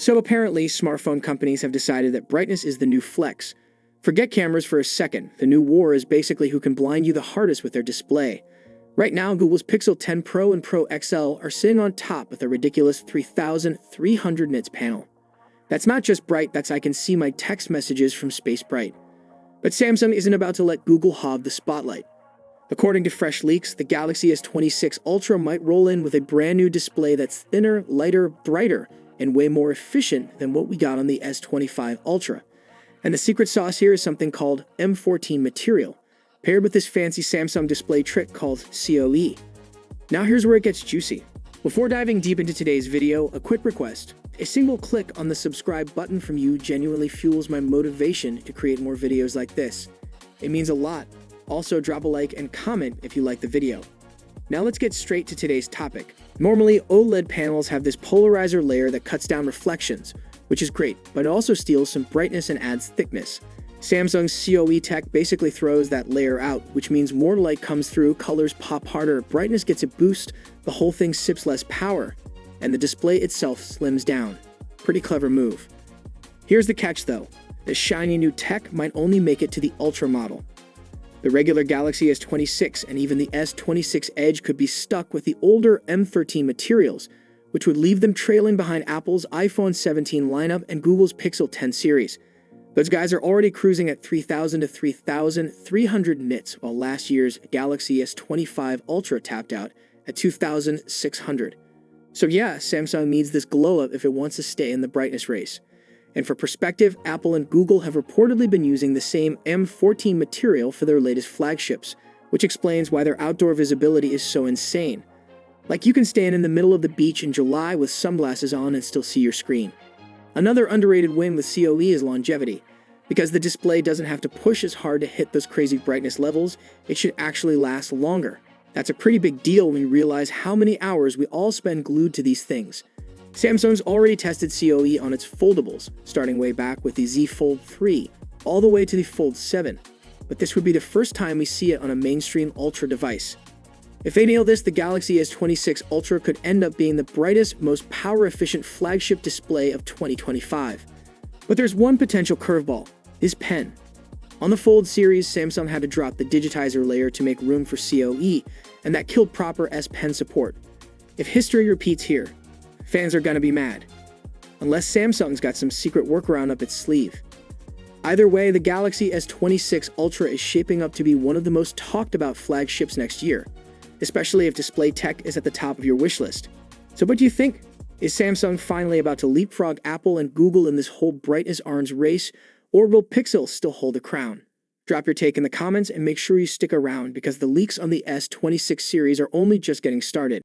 So apparently, smartphone companies have decided that brightness is the new flex. Forget cameras for a second. The new war is basically who can blind you the hardest with their display. Right now, Google's Pixel 10 Pro and Pro XL are sitting on top with a ridiculous 3,300 nits panel. That's not just bright, that's I can see my text messages from space bright. But Samsung isn't about to let Google hog the spotlight. According to fresh leaks, the Galaxy S26 Ultra might roll in with a brand new display that's thinner, lighter, brighter, and way more efficient than what we got on the S25 Ultra. And the secret sauce here is something called M14 material, paired with this fancy Samsung display trick called COE. Now here's where it gets juicy. Before diving deep into today's video, a quick request. A single click on the subscribe button from you genuinely fuels my motivation to create more videos like this. It means a lot. Also, drop a like and comment if you like the video. Now let's get straight to today's topic. Normally, OLED panels have this polarizer layer that cuts down reflections, which is great, but it also steals some brightness and adds thickness. Samsung's COE tech basically throws that layer out, which means more light comes through, colors pop harder, brightness gets a boost, the whole thing sips less power, and the display itself slims down. Pretty clever move. Here's the catch though. The shiny new tech might only make it to the Ultra model. The regular Galaxy S26 and even the S26 Edge could be stuck with the older M13 materials, which would leave them trailing behind Apple's iPhone 17 lineup and Google's Pixel 10 series. Those guys are already cruising at 3,000 to 3,300 nits, while last year's Galaxy S25 Ultra tapped out at 2,600. So yeah, Samsung needs this glow-up if it wants to stay in the brightness race. And for perspective, Apple and Google have reportedly been using the same M14 material for their latest flagships, which explains why their outdoor visibility is so insane. Like you can stand in the middle of the beach in July with sunglasses on and still see your screen. Another underrated win with COE is longevity. Because the display doesn't have to push as hard to hit those crazy brightness levels, it should actually last longer. That's a pretty big deal when you realize how many hours we all spend glued to these things. Samsung's already tested COE on its foldables, starting way back with the Z Fold 3, all the way to the Fold 7. But this would be the first time we see it on a mainstream Ultra device. If they nail this, the Galaxy S26 Ultra could end up being the brightest, most power-efficient flagship display of 2025. But there's one potential curveball, his pen. On the Fold series, Samsung had to drop the digitizer layer to make room for COE, and that killed proper S Pen support. If history repeats here, fans are gonna be mad. Unless Samsung's got some secret workaround up its sleeve. Either way, the Galaxy S26 Ultra is shaping up to be one of the most talked about flagships next year, especially if display tech is at the top of your wish list. So what do you think? Is Samsung finally about to leapfrog Apple and Google in this whole brightness orange race, or will Pixel still hold the crown? Drop your take in the comments and make sure you stick around because the leaks on the S26 series are only just getting started.